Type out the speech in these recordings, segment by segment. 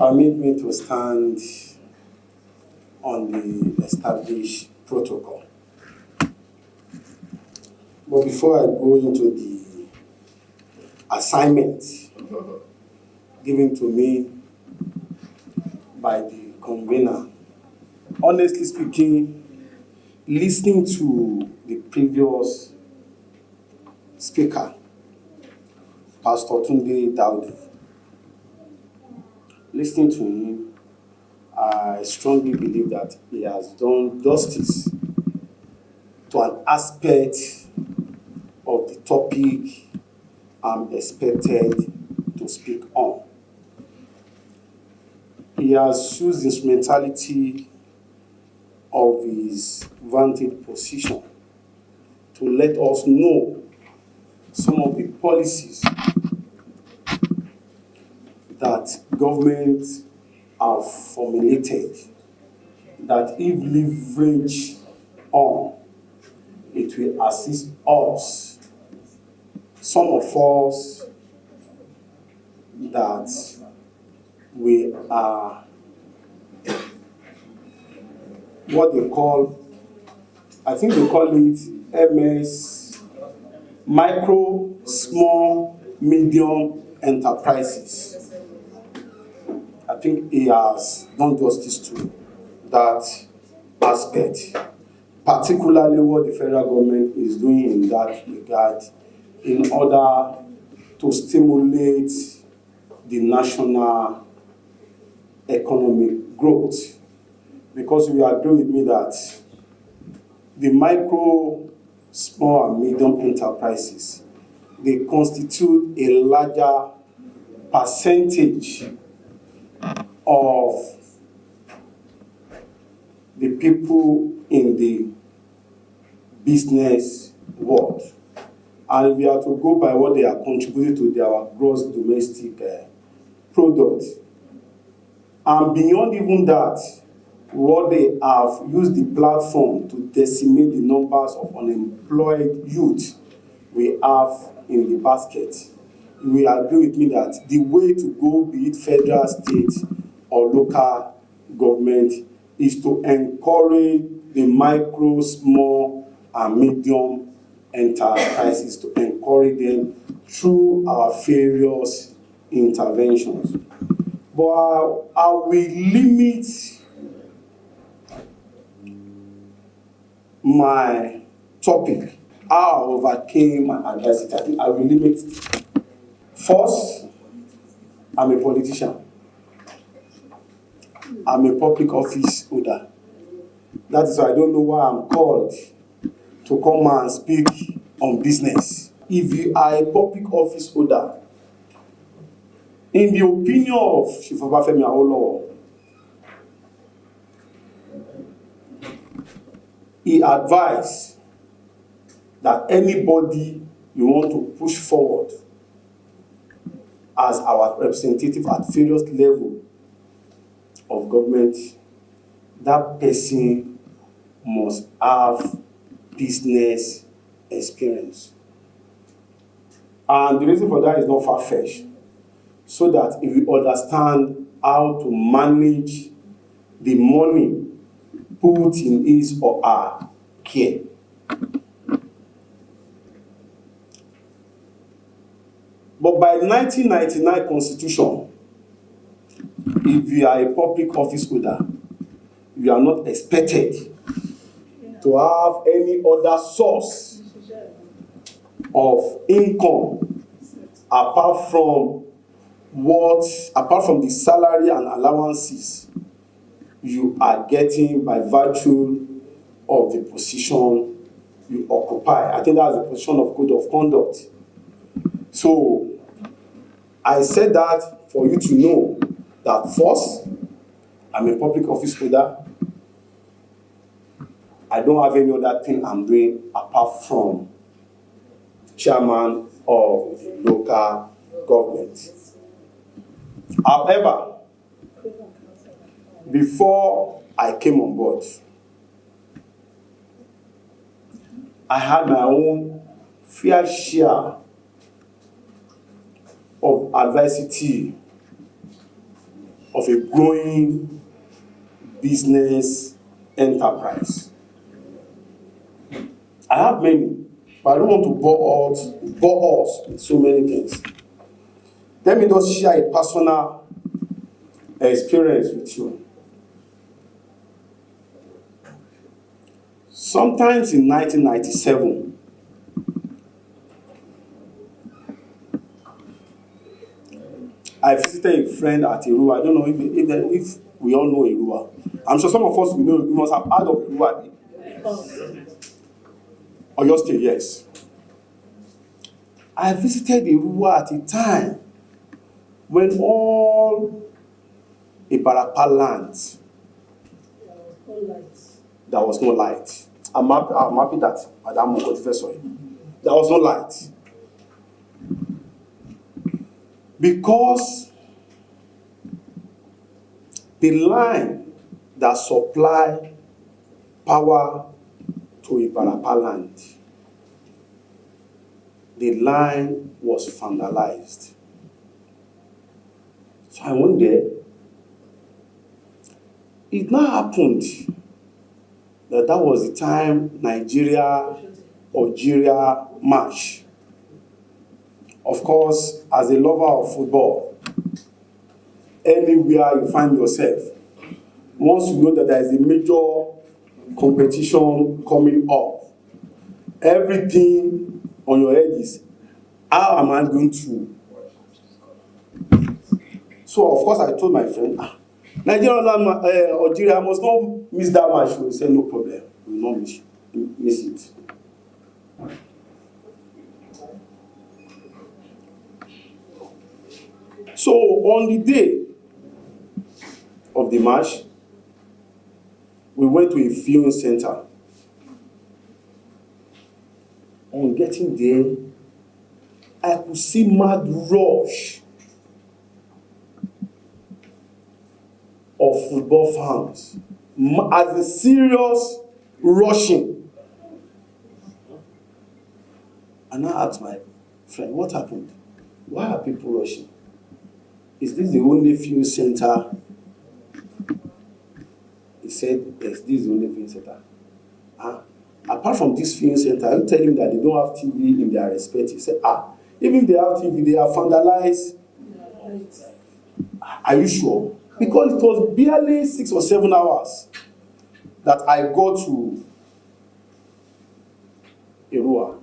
permit me to stand on the established protocol. But before I go into the assignment given to me by the convener, honestly speaking, listening to the previous speaker, Pastor Tunde Daudu, listening to him, I strongly believe that he has done justice to an aspect of the topic I'm expected to speak on. He has used the instrumentality of his vantage position to let us know some of the policies that government have formulated that if leveraged on, it will assist us. Some of us that we are what they call, I think they call it MS, micro, small, medium enterprises. I think he has done justice to that aspect, particularly what the federal government is doing in that regard in order to stimulate the national economic growth. Because you agree with me that the micro, small, and medium enterprises, they constitute a larger percentage of the people in the business world. And if we are to go by what they are contributing to their gross domestic product, and beyond even that, what they have used the platform to decimate the numbers of unemployed youth we have in the basket. We agree with me that the way to go, be it federal, state, or local government, is to encourage the micro, small, and medium enterprises, to encourage them through our various interventions. But I will limit my topic, how I overcame my adversity. I think I will limit it. First, I'm a politician. I'm a public office holder. That is why I don't know why I'm called to come and speak on business. If you are a public office holder, in the opinion of Chief Obafemi Awolowo, he advised that anybody you want to push forward as our representative at various levels of government, that person must have business experience. And the reason for that is not far-fetched. So that if we understand how to manage the money put in his or her care. But by 1999 Constitution, if you are a public office holder, you are not expected to have any other source of income apart from the salary and allowances you are getting by virtue of the position you occupy. I think that's the position of code of conduct. So I said that for you to know that first, I'm a public office holder. I don't have any other thing I'm doing apart from chairman of the local government. However, before I came on board, I had my own fair share of adversity of a growing business enterprise. I have many, but I don't want to bore us with so many things. Let me just share a personal experience with you. Sometimes in 1997, I visited a friend at Irua. I don't know if we all know Irua. I'm sure some of us we know. We must have heard of Irua. Oyo State, yes. I visited Irua at a time when all Ibarapa land, there was no light. I'm happy that Madam Mokotife saw it. There was no light. Because the line that supply power to Ibarapa land, the line was vandalized. So I went there. It now happened that was the time Nigeria-Algeria match. Of course, as a lover of football, anywhere you find yourself, once you know that there is a major competition coming up, everything on your head is, how am I going to? So, of course, I told my friend, Nigeria, Algeria must not miss that match. He said, no problem, we will not miss it. So, on the day of the match, we went to a viewing center. On getting there, I could see mad rush of football fans, as a serious rushing. And I asked my friend, what happened? Why are people rushing? Is this the only viewing center? He said, yes, this is the only viewing center. Apart from this viewing center, I will tell him that they don't have TV in their respect. He said, even if they have TV, they are vandalized. Are you sure? Because it was barely 6 or 7 hours that I got to Irua.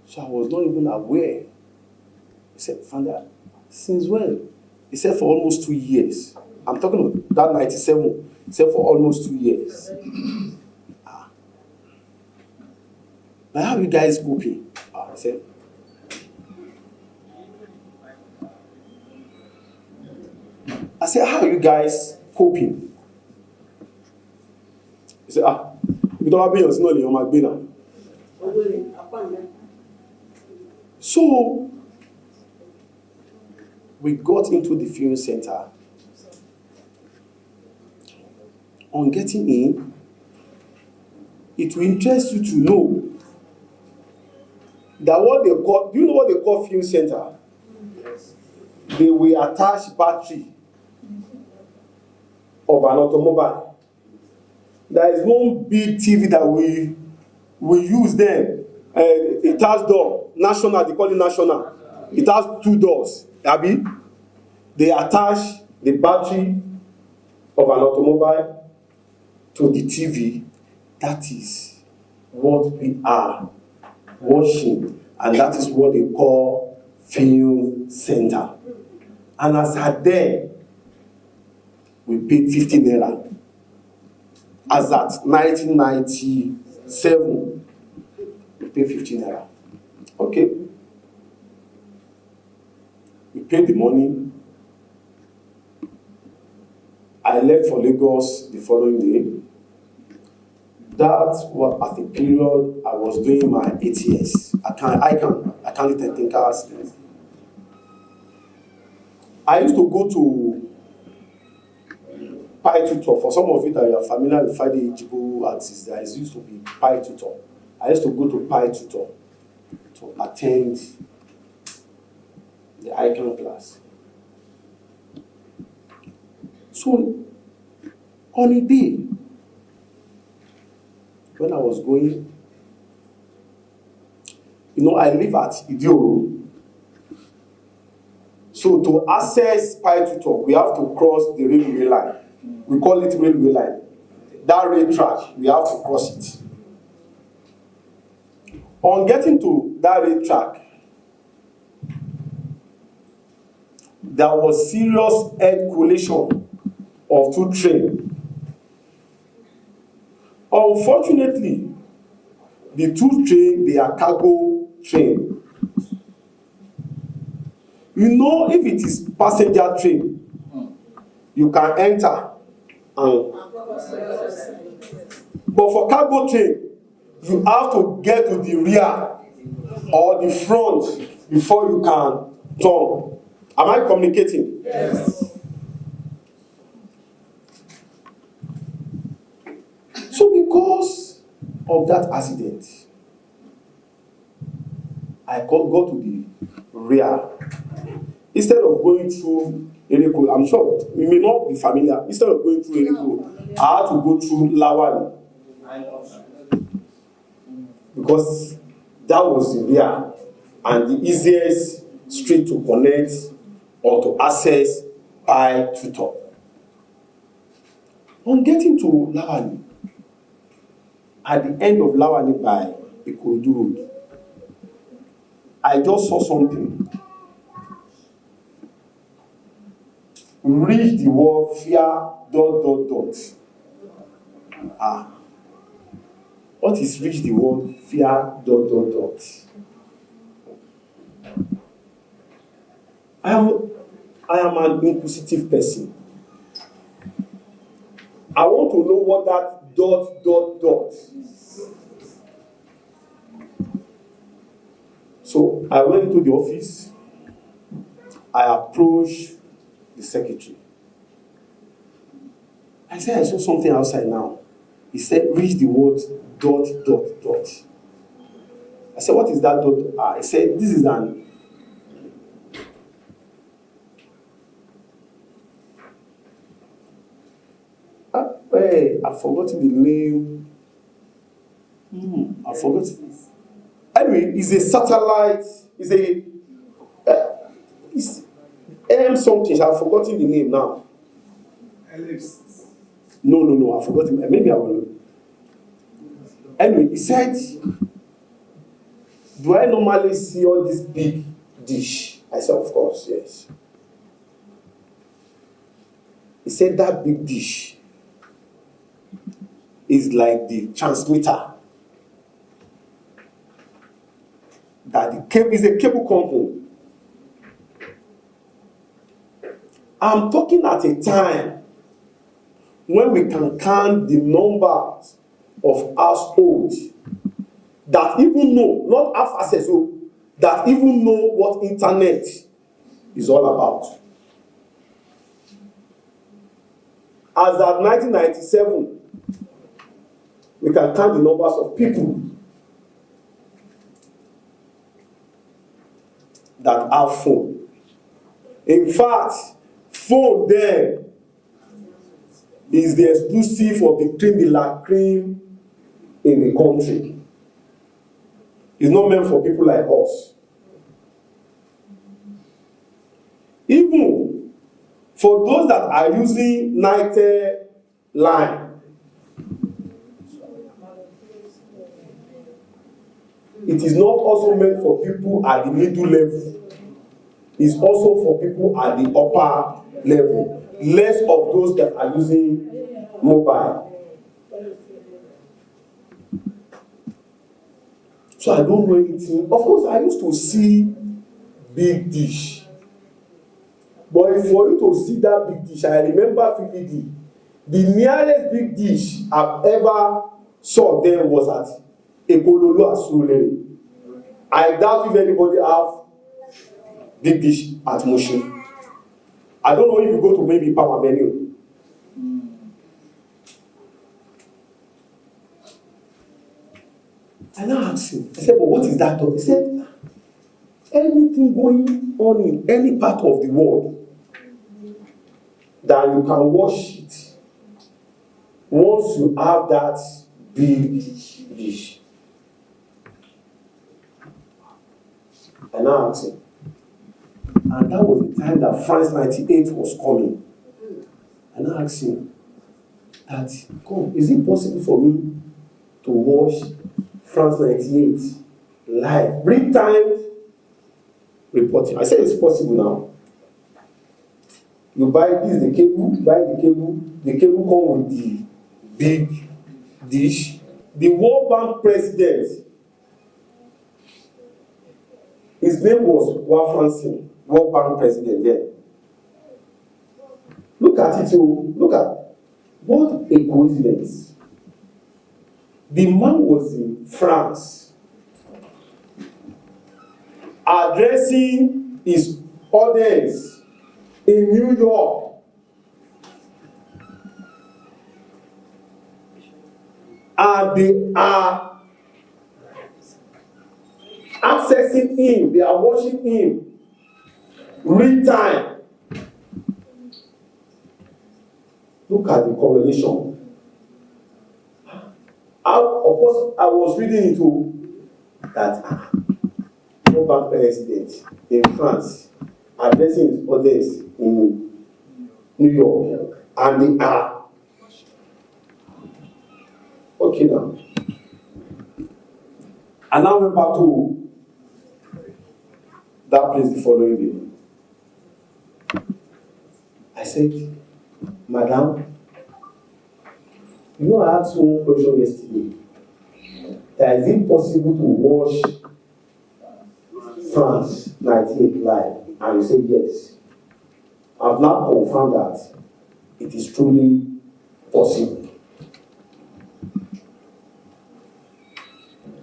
So I was not even aware. He said, Fanda, since when? He said, for almost 2 years. I'm talking about that 97. He said, for almost 2 years. Now, how are you guys coping? I said, how are you guys coping? He said, you don't have billions, no, you're my binner. So, we got into the viewing center. On getting in, it will interest you to know that do you know what they call viewing center? They will attach battery of an automobile. There is one big TV that we use then. It has door, national, they call it national. It has 2 doors. Abi, they attach the battery of an automobile to the TV. That is what we are watching, and that is what they call viewing center. And as at then, we paid 50 naira. As at 1997, we paid 50 naira. Okay. We paid the money. I left for Lagos the following day. That was at the period I was doing my ATS. I can't technical skills. I used to go to Pi Tutor. For some of you that you are familiar with Friday Ijibo artists, there used to be Pi Tutor. I used to go to Pi Tutor to attend the icon class. So, on a day, when I was going, I live at Idioro. So to access Pi Tutor, we have to cross the railway line. We call it railway line. That rail track, we have to cross it. On getting to that rail track, there was serious head collision of two trains. Unfortunately, the two trains, they are cargo train. If it is passenger train, you can enter and but for cargo train, you have to get to the rear or the front before you can turn. Am I communicating? Yes. So because of that accident, I go to the rear. Instead of going through Ereko, I'm sure you may not be familiar. Instead of going through Ereko, I had to go through Lawali. Because that was the rear and the easiest street to connect or to access Pi Tutor. On getting to Lawali, at the end of Lawali by Ikorodu Road, I just saw something. Reach the word fear ... What is reach the word fear ... I am an inquisitive person. I want to know what that ... So I went to the office. I approached the secretary. I said, I saw something outside now. He said, read the word ... I said, what is that ... I said, this is an... I've forgotten the name. I've forgotten. Anyway, it's a satellite. It's a... it's something. I've forgotten the name now. No, I've forgotten. Maybe I will. Anyway, he said, do I normally see all this big dish? I said, of course, yes. He said that big dish is like the transmitter. That the cable is a cable company. I'm talking at a time when we can count the numbers of households that even know, not have access, that even know what internet is all about. As at 1997, we can count the numbers of people that have phone. In fact, phone then is the exclusive of the cream de la cream in the country. It's not meant for people like us. Even for those that are using Nitel line, it is not also meant for people at the middle level. It's also for people at the upper level. Less of those that are using mobile. So I don't know anything. Of course, I used to see big dish. But for you to see that big dish, I remember vividly. The nearest big dish I've ever saw then was at Ekololo at Surulere. I doubt if anybody have big dish at Mushin. I don't know if you go to maybe Palm Avenue. I now asked him. I said, but what is that? He said, anything going on in any part of the world that you can wash it once you have that big dish. And I asked him, and that was the time that France 98 was coming. And I asked him that, come, is it possible for me to watch France 98 live, real time reporting? I said it's possible now. You buy this, the cable come with the big dish. The World Bank president, his name was Wafranson, World Bank president then. Look at it, look at what a coincidence. The man was in France addressing his audience in New York. And they are accessing him, they are watching him real time. Look at the correlation. Of course, I was reading into that World Bank president in France addressing his audience in New York, and they are okay now. And now went back to that place the following day. I said, Madam, you know, I asked one question yesterday. That is it possible to watch France 98 live? And you said yes. I've now confirmed that it is truly possible.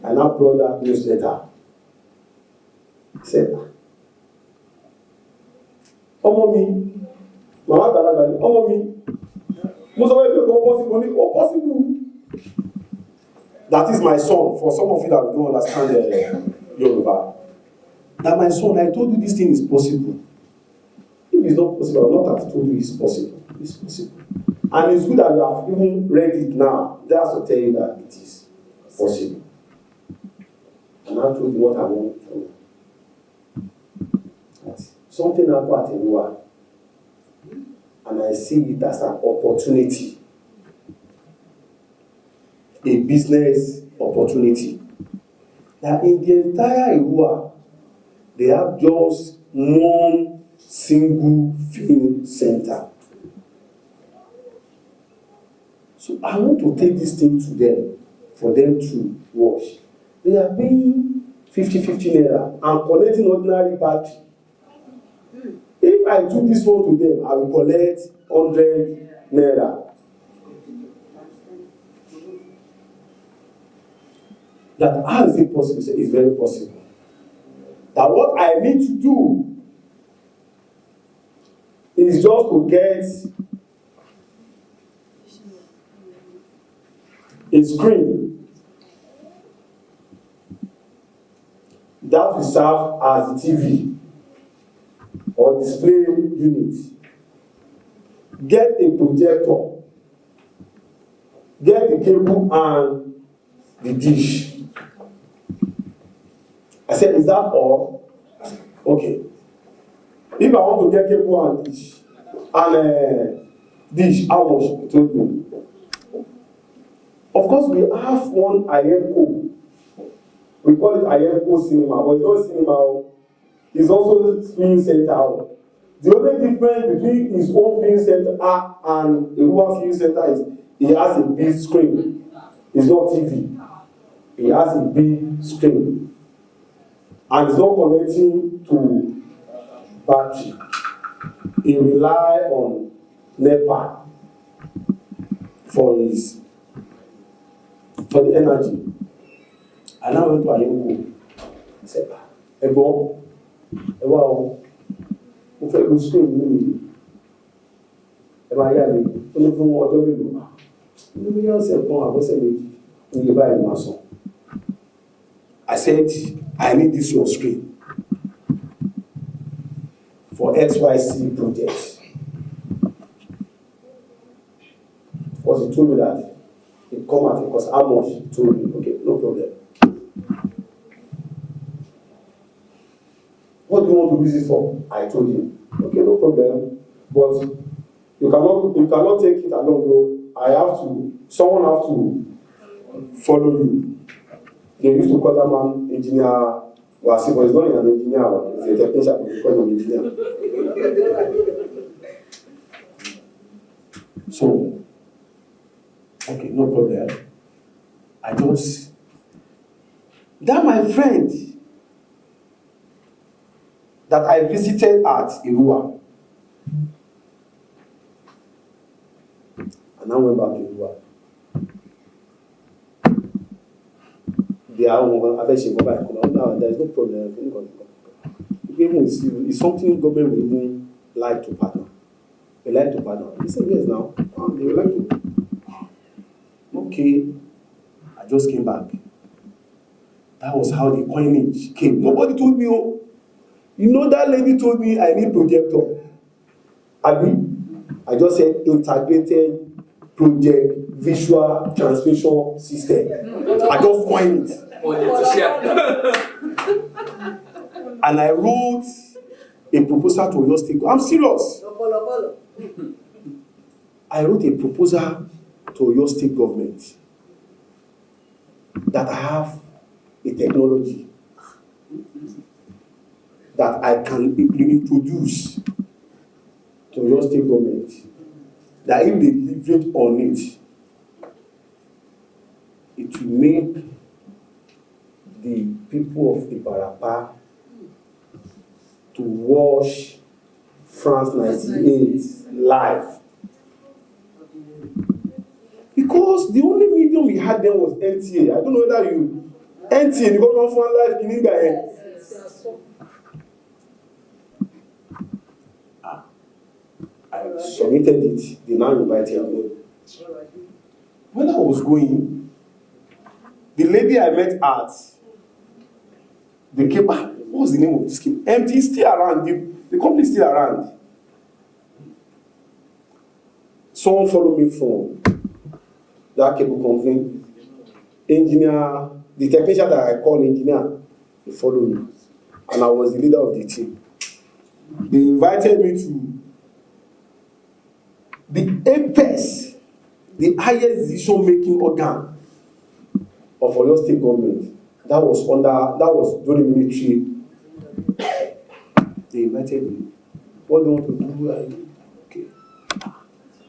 I now brought that newsletter. I said, Omo mi, Mama Galagani, Omo mi, most of you possible. That is my son. For some of you that don't understand Yoruba, that my son, I told you this thing is possible. If it's not possible, I will not have told you it's possible. It's possible. And it's good that you have even read it now. That's to tell you that it is possible. And I told you what I want to know. Something happened at Ewa, and I see it as an opportunity, a business opportunity. That in the entire Ewa, they have just one single film center. So I want to take this thing to them, for them to watch. They are paying 50 naira and collecting ordinary battery. If I took this one to them, I will collect 100 naira. That how is it possible? It's very possible. That what I need to do is just to get a screen that will serve as the TV or display unit. Get a projector, get the cable and the dish. I said, is that all? Okay. If I want to get cable and dish, how much? Told me. Of course, we have one IMCO. We call it IMCO cinema, but it's not cinema. It's also film center. The only difference between his own film center and a rural film center is he has a big screen. It's not TV. He has a big screen. And it's not connecting to battery. He rely on NEPA for the energy. And I went to Ayembo. I said, Ebo, mo fẹ́ lo screen mi. Ẹ máa yá mi, ó ní fún ọjọ́ mélòó. Ní bí ọ̀sẹ̀ kan àbọ̀sẹ̀ méjì, ní iye báyìí máa sọ. I said, I need this your screen for XYZ project. because he told me that it come at it, because how much he told me. Okay, no problem. What do you want to use it for? I told him. Okay, no problem. But you cannot take it alone. No. Someone have to follow you. They used to call that man engineer. Well, see, but he's not an engineer, he's a technician, they call him engineer. So, okay, no problem. That my friend that I visited at Irua, and I went back to Irua. They are there is no problem. It's something government will even like to partner. They like to partner. He said yes now. They would like to. Okay, I just came back. That was how the coinage came. Nobody told me, oh. You know that lady told me I need projector. I just said integrated project visual transmission system. I just coined it. And I wrote a proposal to your state. I'm serious. I wrote a proposal to your state government that I have a technology that I can introduce to your state government, that if they leverage on it, it will make the people of Ibarapa to watch France 98 live. Because the only medium we had then was NTA. I don't know whether NTA, you got one for live in India. I submitted it, they now invited me. When I was going, the lady I met at the Cape, what was the name of this Cape? MT is still around, the company is still around. Someone followed me from that cable company. Engineer, the technician that I call engineer, he followed me. And I was the leader of the team. They invited me to the apex, the highest decision-making organ of Oyo State government. That was during military. They invited me. What do you want to do? Okay.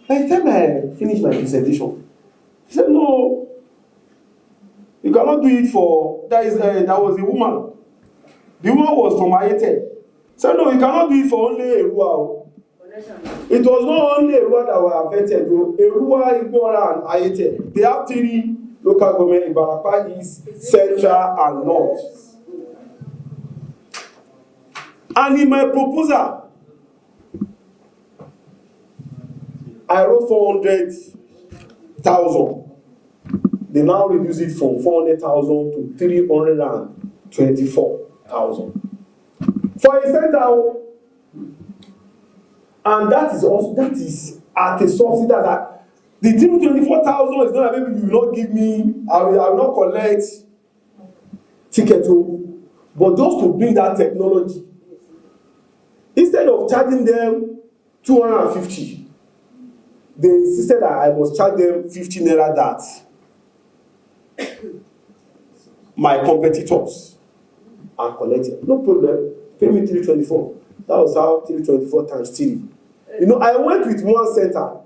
By the time I finished my presentation, he said, no, you cannot do it for, that was a woman. The woman was from Ayete. He said, no, you cannot do it for only Erua. It was not only Erua that were affected. Erua, Igbora, and Ayete. They have 3 local government. Ibarapa East, Central, and North. And in my proposal, I wrote 400,000. They now reduce it from 400,000 to 324,000 for a center. And that is at a subsidy that the 324,000 is not that maybe you will not give me, I will not collect ticket, but just to bring that technology. Instead of charging them 250, they insisted that I must charge them 50 naira that my competitors are collecting. No problem. Pay me 324. That was how 324 times 3. You know, I went with one center.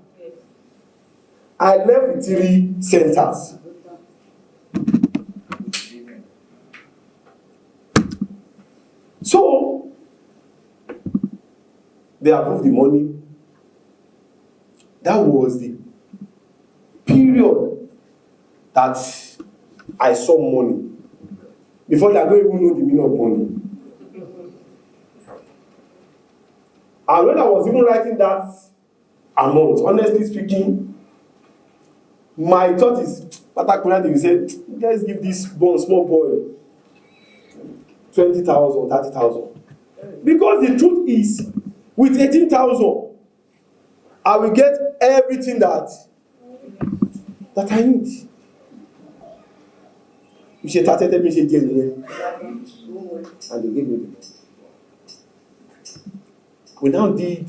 I left with 3 centers. So, they approved the money. That was the period that I saw money. Before that, I don't even know the meaning of money. And when I was even writing that amount, honestly speaking, my thought is, particularly, you said, let's give this small boy 20,000, 30,000. Because the truth is, with 18,000, I will get everything that that I need. You should start telling me, and they gave me the money. We now did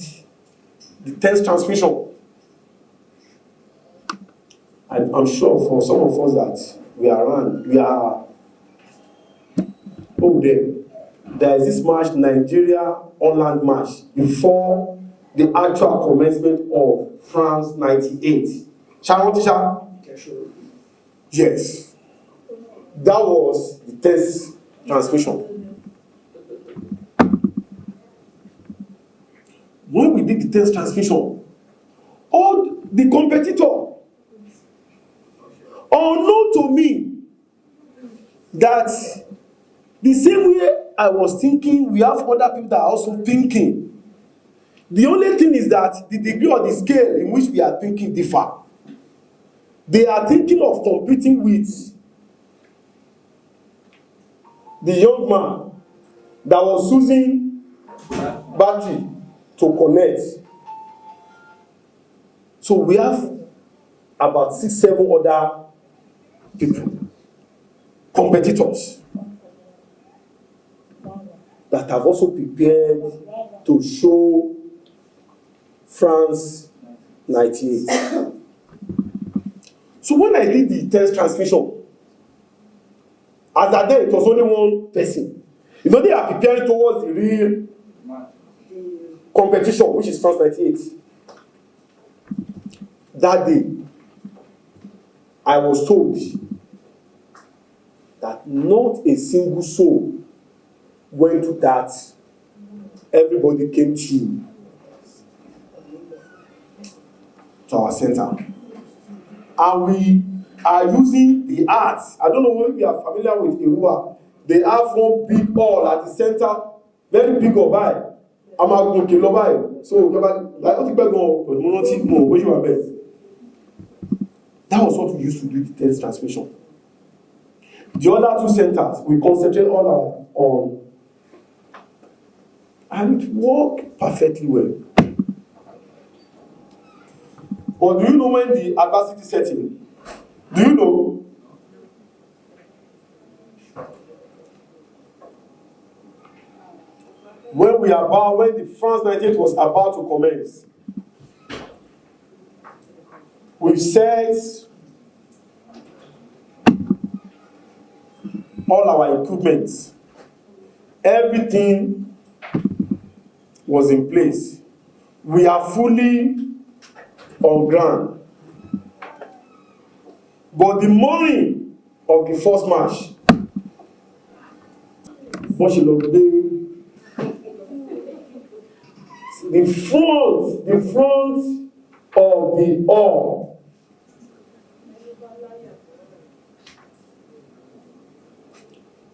the 10th transmission. I'm sure for some of us that we are there is this match, Nigeria Holland match, before the actual commencement of France 98. Yes. That was the 10th transmission. When we did the 10th transmission, all the competitor, unknown to me, that the same way I was thinking, we have other people that are also thinking. The only thing is that the degree or the scale in which we are thinking differ. They are thinking of competing with the young man that was using battery to connect. So we have about 6-7 other people, competitors, that have also prepared to show France 98. So when I did the 10th transmission, as at then it was only one person. You know, they are preparing towards the real competition, which is France 98. That day, I was told that not a single soul went to that. Everybody came to our center. And we are using the arts. I don't know if you are familiar with Irua. They have one big hall at the center, very big or by. So, that was what we used to do the 10th transmission. The other 2 centers, we concentrate all on, and it worked perfectly well. But do you know when the adversity set in? Do you know? When the France 98 was about to commence, we set all our equipment. Everything was in place. We are fully on ground. But the morning of the first match, the front of the hall,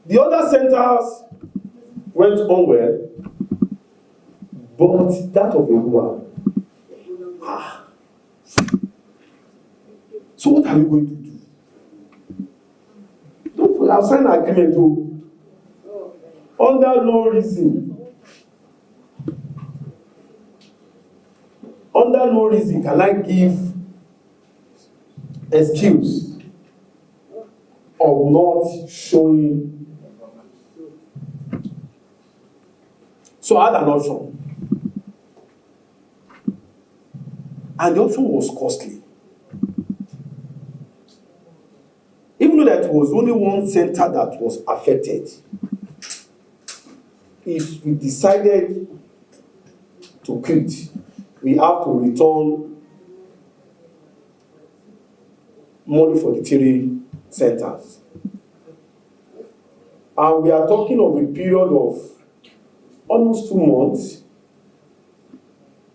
the other centers went on well, but that of Irua, so what are you going to do? Don't forget, I've signed an agreement to, under no reason can I give excuse of not showing. So I had an option. And the option was costly. Even though that it was only one center that was affected, if we decided to quit, we have to return money for the 3 centers. And we are talking of a period of almost 2 months.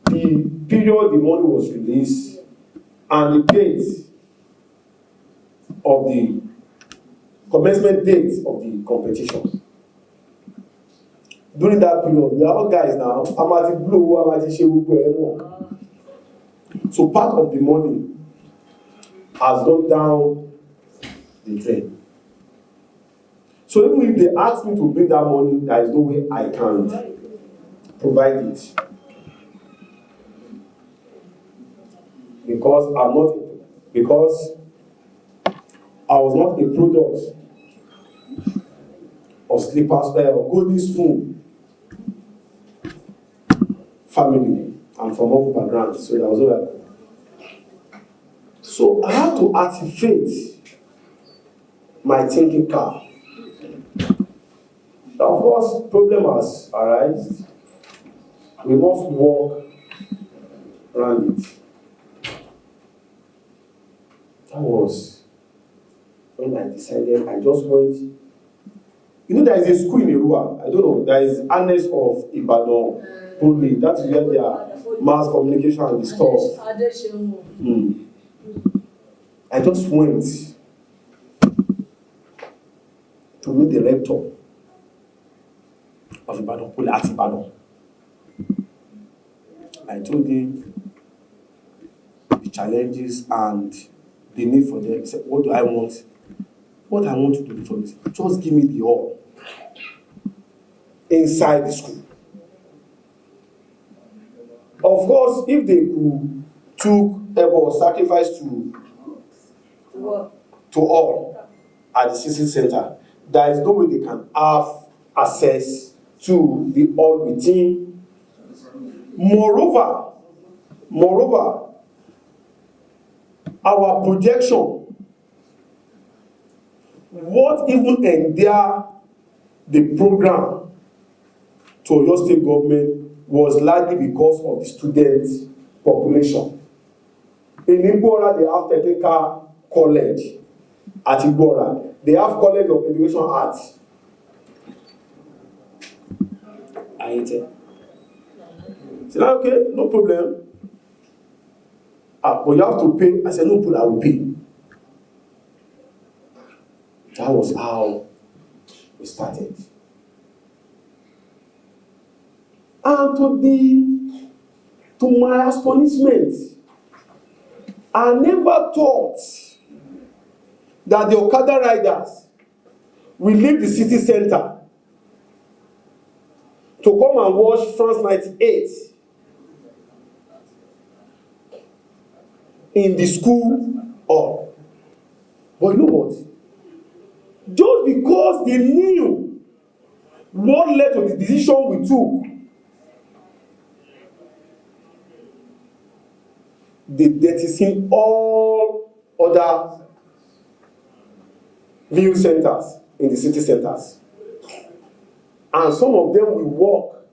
The period the money was released and the date of the commencement date of the competition. During that period, we are all guys now. So part of the money has gone down the drain. So even if they ask me to bring that money, there is no way I can provide it. Because I'm not because I was not a product of slippers or golden spoon family. I'm from upper background, so that was all right. So I had to activate my thinking car. Of course, problem has arisen. We must walk around it. That was when I decided I just went. You know, there is a school in Erua. I don't know. There is annex of Ibadan Poly. That is where their mass communication and the stuff. I just went to meet the rector of Ibadan Poly at Ibadan. I told him the challenges and the need for them. He said, what do I want? What I want you to do for this, just give me the hall inside the school. Of course, if they could took or sacrifice to all at the CC center, there is no way they can have access to the hall within. Moreover, our projection, what even endear the program to Oyo State government was largely because of the student population. In Igbora, they have technical college. At Igbora, they have College of Education Arts. I hate it. Said, okay, no problem. But you have to pay. I said, no problem, I will pay. That was how we started. And to my astonishment, I never thought that the Okada riders will leave the city center to come and watch France 98 in the school hall. But you know what? Just because they knew what led to the decision we took, they jettisoned all other view centers in the city centers. And some of them will walk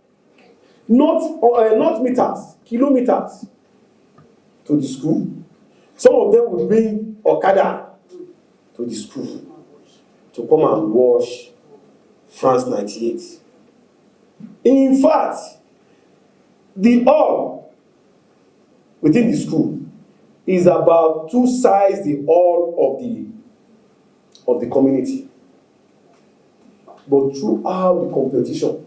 not meters, kilometers to the school. Some of them will bring Okada to the school to come and watch France 98. In fact, the hall within the school is about two sides the hall of the community. But throughout the competition,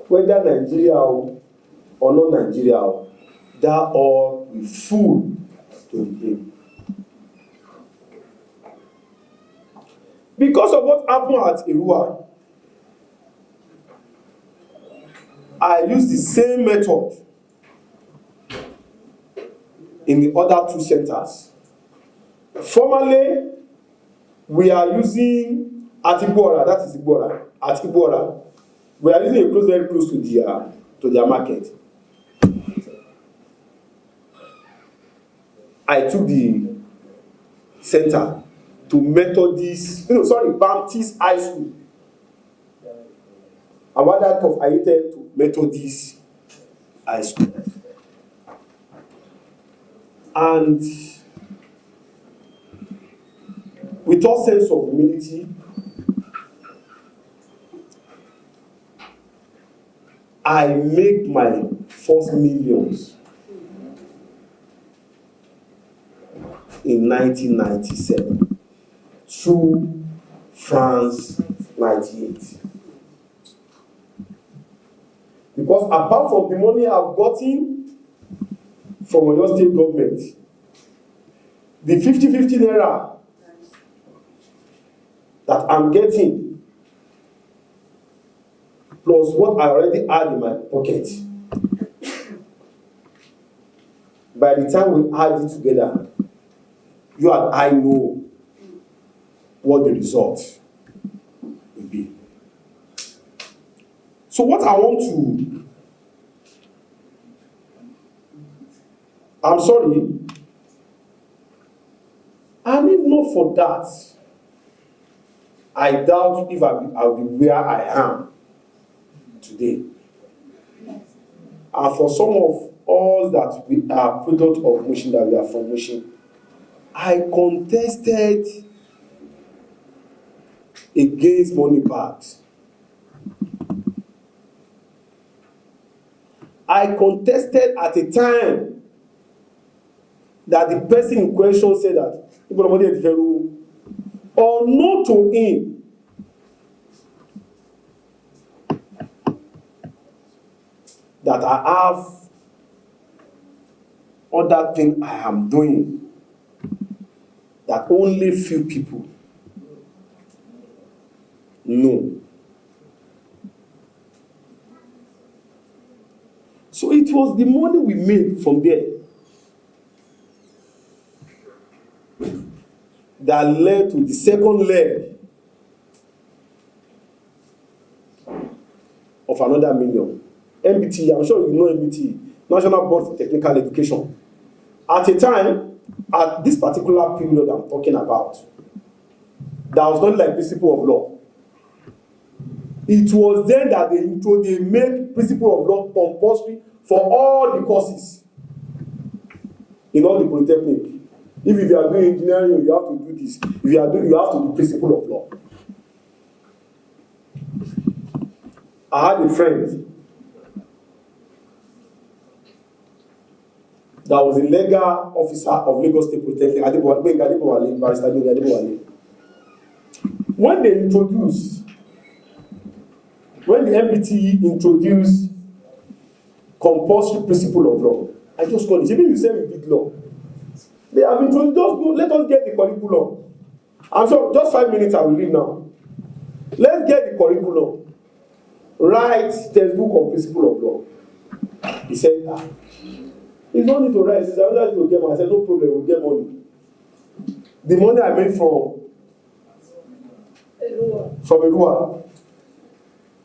whether Nigeria or not Nigeria, that hall will full to the game. Because of what happened at Erua, I used the same method in the other two centers. Formerly, we are using at Igbora, that is Igbora, at Igbora, we are using a close, very close to their market. I took the center to Baptist High School. I wanted of Ayete to Methodist High School. And with all sense of humility, I make my first millions in 1997 through France 98. Because apart from the money I've gotten from Oyo State government, the 50-50 naira that I'm getting, plus what I already had in my pocket, by the time we add it together, You and I know what the result will be. So what I want to, I'm sorry, and if not for that, I doubt if I'll be where I am today. And for some of us that we are product of Mushin, that we are from Mushin, I contested against money bags. I contested at a time that the person in question said that or no to him. That I have other thing I am doing that only few people know. So it was the money we made from there that led to the second leg of another million. MBT, I'm sure you know MBT, National Board for Technical Education. At a time, at this particular period I'm talking about, that was not like principle of law. It was then that they made principle of law compulsory for all the courses in all the polytechnic. If you are doing engineering, you have to do this. If you have to do principle of law. I had a friend that was a legal officer of Lagos State Polytechnic, Barrister Adebowale. When the MPT introduced compulsory principle of law, I just called it. Maybe you say we did law. They have introduced, let us get the curriculum. I'm sure just 5 minutes I will leave now. Let's get the curriculum. Write textbook on principle of law. He said, it's no need to write. He said, we'll get money. I said, no problem, we'll get money. The money I made from Erua.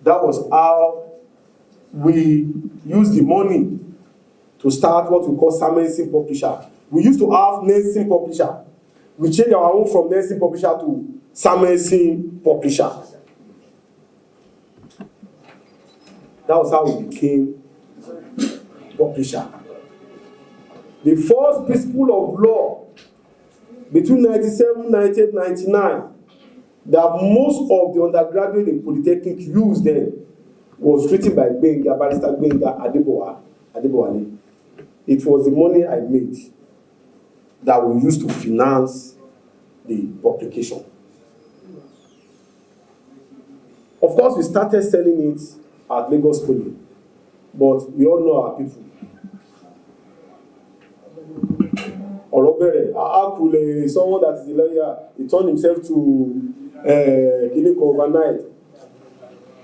That was how we used the money to start what we call Samensin Publisher. We used to have Nelson Publisher. We changed our own from Nelson Publisher to Samensin Publisher. That was how we became publisher. The first principle of law between 97, 98, 99 that most of the undergraduate in Polytechnic used then was written by Barrister Adebowale. It was the money I made that we used to finance the publication. Of course, we started selling it at Lagos Poly, but we all know our people. Someone that is a lawyer, he turned himself to clinic overnight.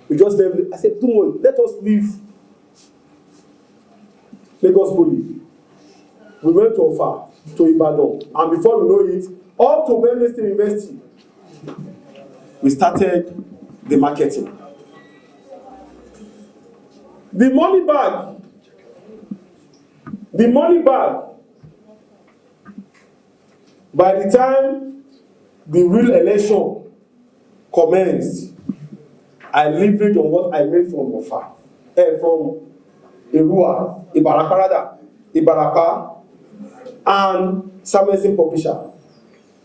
We just left. I said, tomorrow, let us leave Lagos Poly. We went to Ofa, to Ibadan, and before we know it, up to Benue State University, we started the marketing. The money bag, by the time the real election commenced, I leveraged on what I made from Ofa, from Erua, Ibarapa, and Samensin Publisher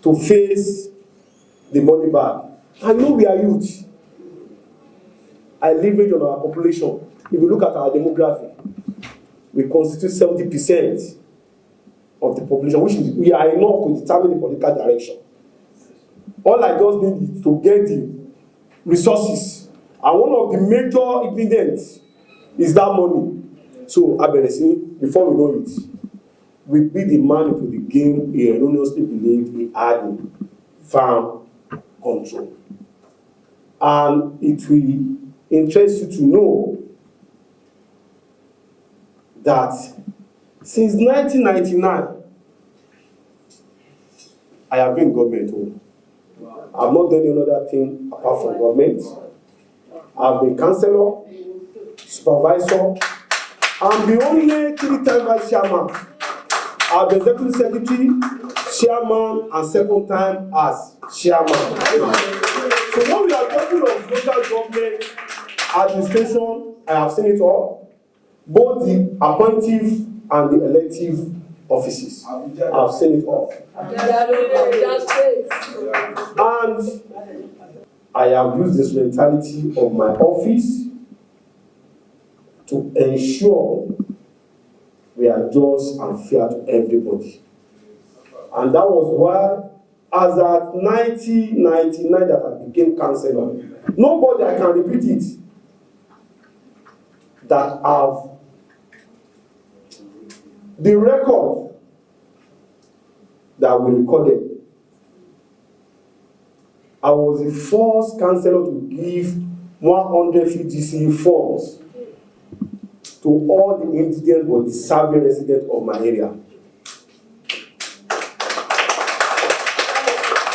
to face the money bag. I know we are youth. I leverage on our population. If you look at our demography, we constitute 70% of the population, which is, we are enough to determine the political direction. All I just need is to get the resources. And one of the major ingredients is that money. So, Aberesini, before we know it, we beat the man into the game he erroneously believed he had in farm control. And it will interest you to know that since 1999, I have been in government. I've not done any other thing apart from government. I've been councillor, supervisor. I'm the only 3-time vice chairman. I've been executive secretary, chairman, and second time as chairman. So when we are talking of local government administration, I have seen it all, both the appointive and the elective offices. I've seen it all. And I have used this mentality of my office to ensure we are just and fair to everybody. And that was why, as at 1999 that I became councillor, nobody, I can repeat it, that have the record that we recorded. I was the first councillor to give 150 forms to all the indigent but deserving residents of my area.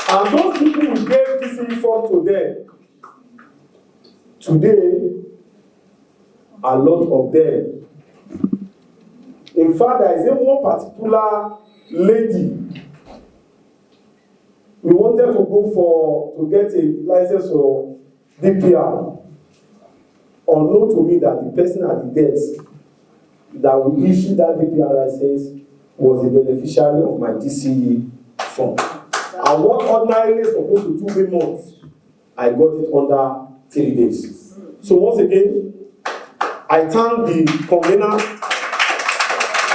And those people who gave this form to them, today, a lot of them. In fact, there is one particular lady. We wanted to go to get a license for DPR. Unknown to me that the person at the desk that will issue that DPR license was the beneficiary of my DCE form. And what ordinarily is supposed to 2 months, I got it under 3 days. So once again, I thank the convener,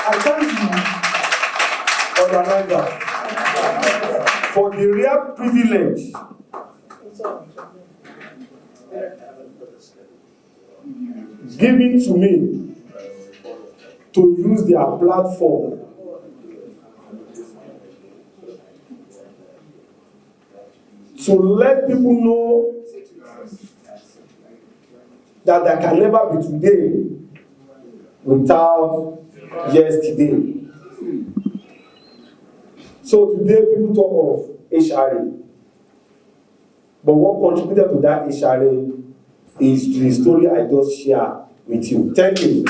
I thank the organizer for the real privilege given to me to use their platform to let people know that there can never be today without yesterday. So today people talk of HRA, but what contributed to that HRA is the story I just shared with you. Thank you.